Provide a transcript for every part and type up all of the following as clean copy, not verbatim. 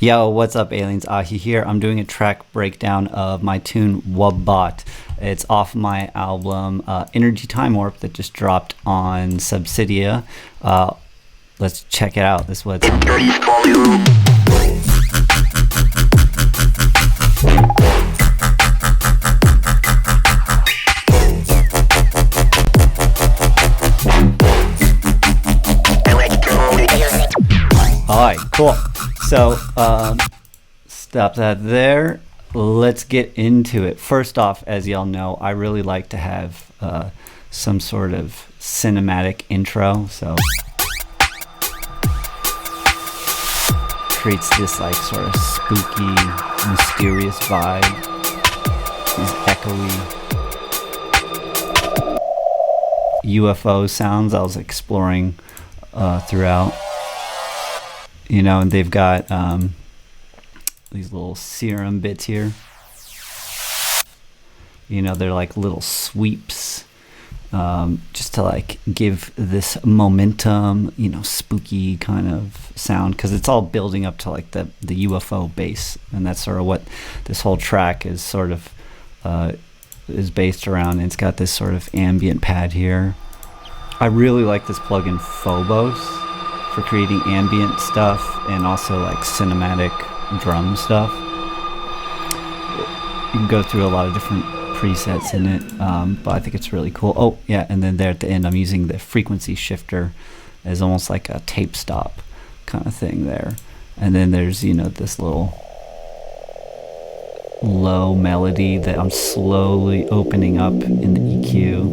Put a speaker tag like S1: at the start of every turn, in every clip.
S1: Yo, what's up, aliens? AHEE here. I'm doing a track breakdown of my tune Wub Bass. It's off my album Energy Time Warp that just dropped on Subsidia. Let's check it out. This is what it sounds like. Alright, cool. So, stop that there. Let's get into it. First off, as y'all know, I really like to have some sort of cinematic intro. So, creates this like sort of spooky, mysterious vibe. These echoey UFO sounds I was exploring throughout. You know, and they've got these little serum bits here. You know, they're like little sweeps, just to like give this momentum, you know, spooky kind of sound, because it's all building up to like the UFO bass, and that's sort of what this whole track is sort of is based around. And it's got this sort of ambient pad here. I really like this plugin Phobos for creating ambient stuff and also like cinematic drum stuff. You can go through a lot of different presets in it, but I think it's really cool. Oh yeah, and then there at the end I'm using the frequency shifter as almost like a tape stop kind of thing there. And then there's, you know, this little low melody that I'm slowly opening up in the EQ,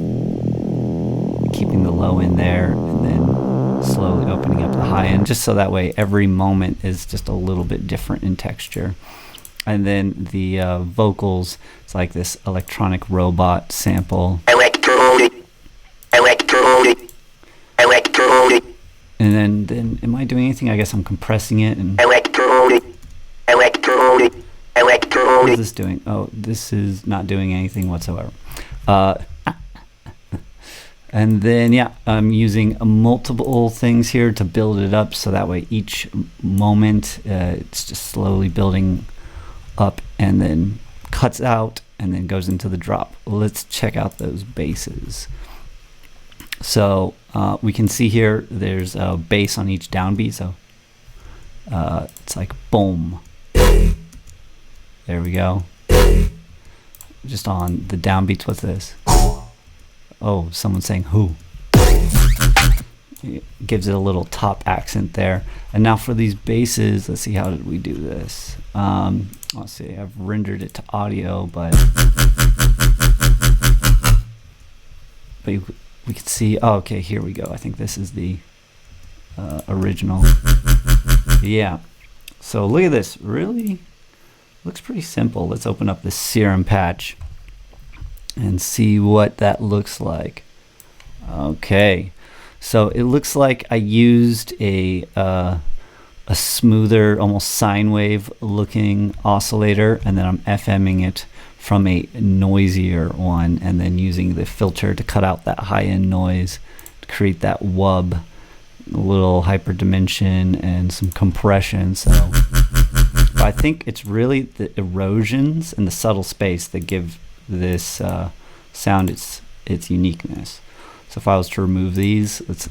S1: keeping the low in there, and then slowly opening up the high end, just so that way every moment is just a little bit different in texture. And then the vocals, it's like this electronic robot sample. And then am I doing anything? I guess I'm compressing it. And what is this doing? Oh, this is not doing anything whatsoever. And then, yeah, I'm using multiple things here to build it up, so that way each moment it's just slowly building up and then cuts out and then goes into the drop. Let's check out those basses. So we can see here there's a bass on each downbeat, so it's like boom. There we go. Just on the downbeats, what's this? Oh, someone's saying who. It gives it a little top accent there. And now for these basses, let's see, how did we do this? Let's see, I've rendered it to audio, but we can see, oh, okay, here we go. I think this is the original. Yeah, so look at this, really looks pretty simple. Let's open up this serum patch and see what that looks like. Okay, so it looks like I used a smoother, almost sine wave looking oscillator, and then I'm FMing it from a noisier one, and then using the filter to cut out that high end noise to create that wub, a little hyperdimension and some compression. So but I think it's really the erosions and the subtle space that give this sound its uniqueness. So if I was to remove these, it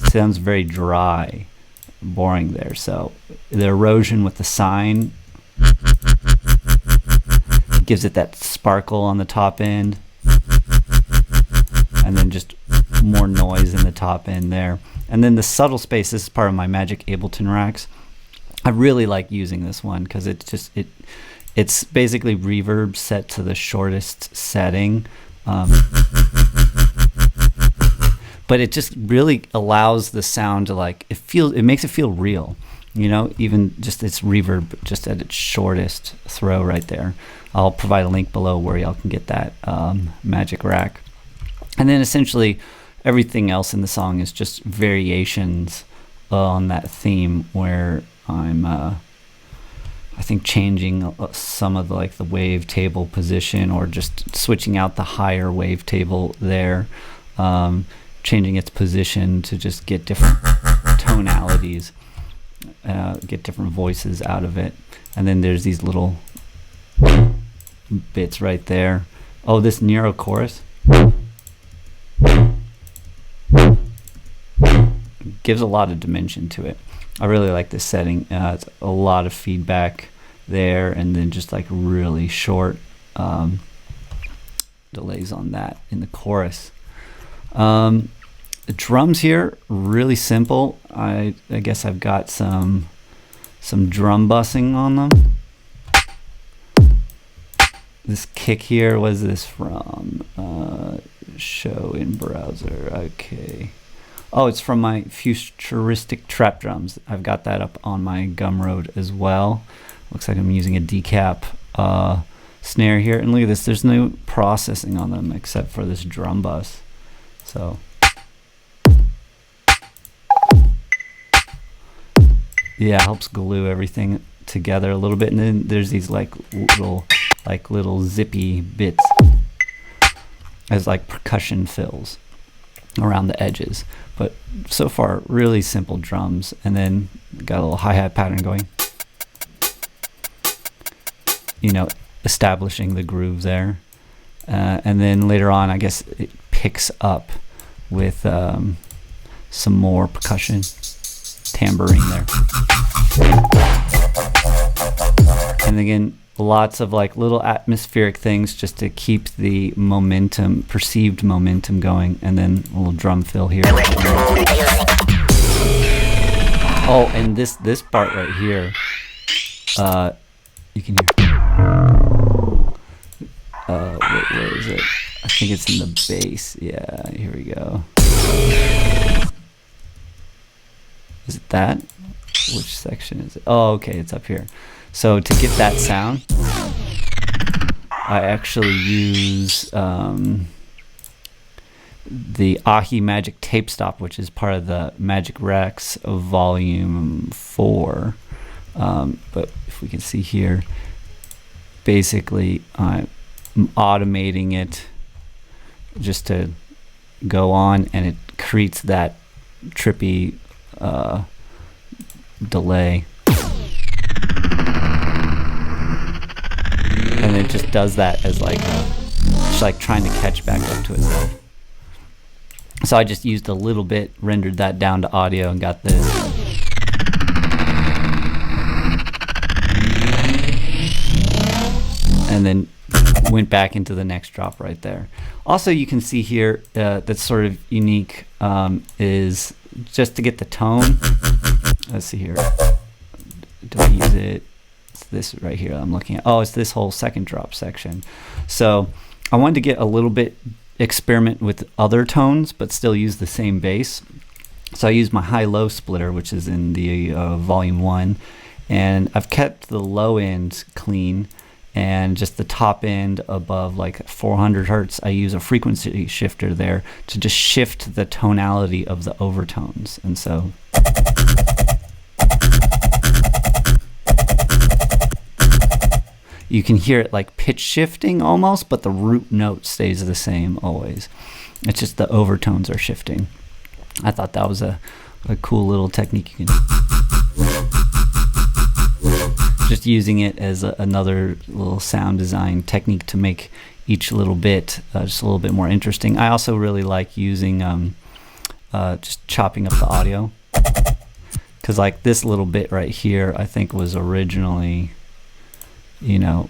S1: sounds very dry, boring there. So the erosion with the sine gives it that sparkle on the top end, and then just more noise in the top end there. And then the subtle space, this is part of my Magic Ableton racks. I really like using this one because it's basically reverb set to the shortest setting, but it just really allows the sound to like, it makes it feel real, you know, even just its reverb just at its shortest throw right there. I'll provide a link below where y'all can get that Magic Rack. And then essentially everything else in the song is just variations on that theme, where I'm I think changing some of the wavetable position, or just switching out the higher wavetable there, changing its position to just get different tonalities. get different voices out of it. And then there's these little bits right there. Oh, this Nero chorus gives a lot of dimension to it. I really like this setting. It's a lot of feedback there, and then just like really short delays on that in the chorus. The drums here, really simple. I guess I've got some drum bussing on them. This kick here, was this from? Show in browser. Okay. Oh, it's from my futuristic trap drums. I've got that up on my Gumroad as well. Looks like I'm using a decap snare here. And look at this, there's no processing on them except for this drum bus. So yeah, it helps glue everything together a little bit. And then there's these like little zippy bits as like percussion fills around the edges. But so far, really simple drums. And then got a little hi-hat pattern going, you know, establishing the groove there. And then later on, I guess it picks up with some more percussion, tambourine there. And again, lots of like little atmospheric things just to keep the momentum, perceived momentum going. And then a little drum fill here. Oh, and this part right here, you can hear. Where is it? I think it's in the bass. Yeah, here we go. Is it that? Which section is it? Oh, okay, it's up here. So to get that sound, I actually use the AHEE Magic Tape Stop, which is part of the Magic Rex Volume 4. But if we can see here, basically I'm automating it just to go on, and it creates that trippy delay. And it just does that as like just like trying to catch back up to itself. So I just used a little bit, rendered that down to audio, and got this. And then went back into the next drop right there. Also, you can see here that's sort of unique is just to get the tone. Let's see here. Do I use it? It's this right here I'm looking at. Oh, it's this whole second drop section. So I wanted to get a little bit experiment with other tones, but still use the same bass. So I used my high-low splitter, which is in the volume 1, and I've kept the low end clean, and just the top end above like 400 hertz, I use a frequency shifter there to just shift the tonality of the overtones. And so you can hear it like pitch shifting almost, but the root note stays the same always. It's just the overtones are shifting. I thought that was a cool little technique you can just using it as another little sound design technique to make each little bit just a little bit more interesting. I also really like using just chopping up the audio, because like this little bit right here I think was originally, you know,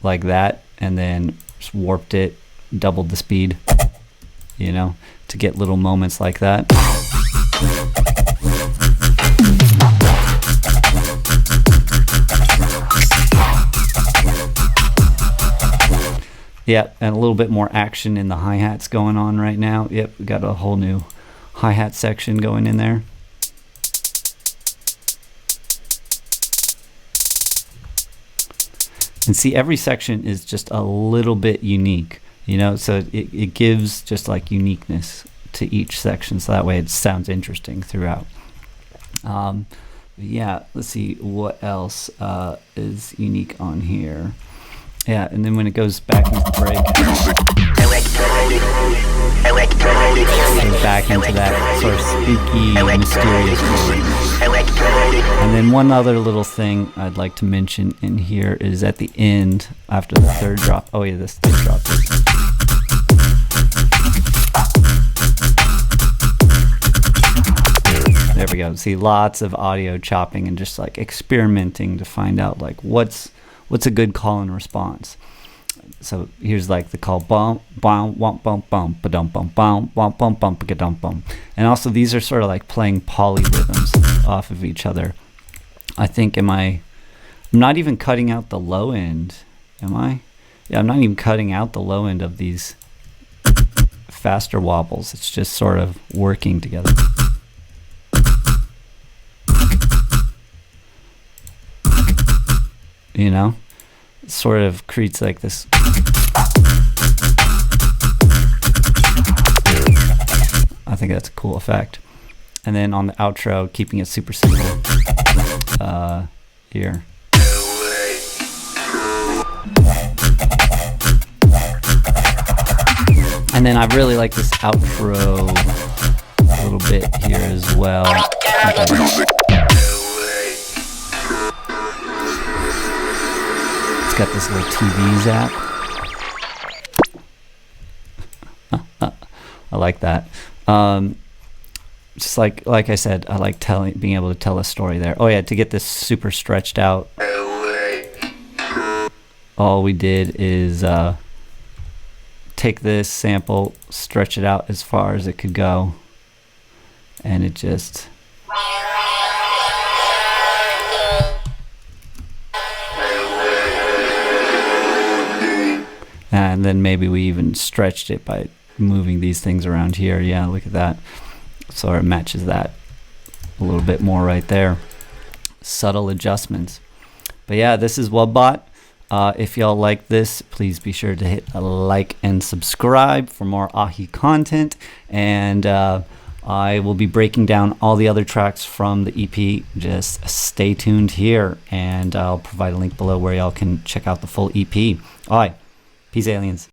S1: like that, and then just warped it, doubled the speed, you know, to get little moments like that. Yep, and a little bit more action in the hi-hats going on right now. Yep, we got a whole new hi-hat section going in there. And see, every section is just a little bit unique, you know, so it gives just like uniqueness to each section, so that way it sounds interesting throughout. Yeah, let's see what else is unique on here. Yeah, and then when it goes back into the break, Goes back into that sort of spooky, mysterious world. And then one other little thing I'd like to mention in here is at the end, after the third drop. Oh yeah, this third drop. There we go. See, lots of audio chopping and just like experimenting to find out like what's a good call and response. So here's like the call bum bum bum bum bum ba-dum bum bum bum bum bum ba-dum bum. And also these are sort of like playing polyrhythms off of each other. I think I'm not even cutting out the low end, am I? Yeah, I'm not even cutting out the low end of these faster wobbles. It's just sort of working together. You know, it sort of creates like this. I think that's a cool effect. And then on the outro, keeping it super simple here. And then I really like this outro a little bit here as well. It's got this little TV zap. I like that. Just like I said, I like being able to tell a story there. Oh yeah, to get this super stretched out, all we did is take this sample, stretch it out as far as it could go, and it just and then maybe we even stretched it by moving these things around here. Yeah, look at that. So it matches that a little bit more right there. Subtle adjustments. But yeah, this is WubBot. If y'all like this, please be sure to hit a like and subscribe for more AHEE content. And I will be breaking down all the other tracks from the EP. Just stay tuned here, and I'll provide a link below where y'all can check out the full EP. All right, peace aliens.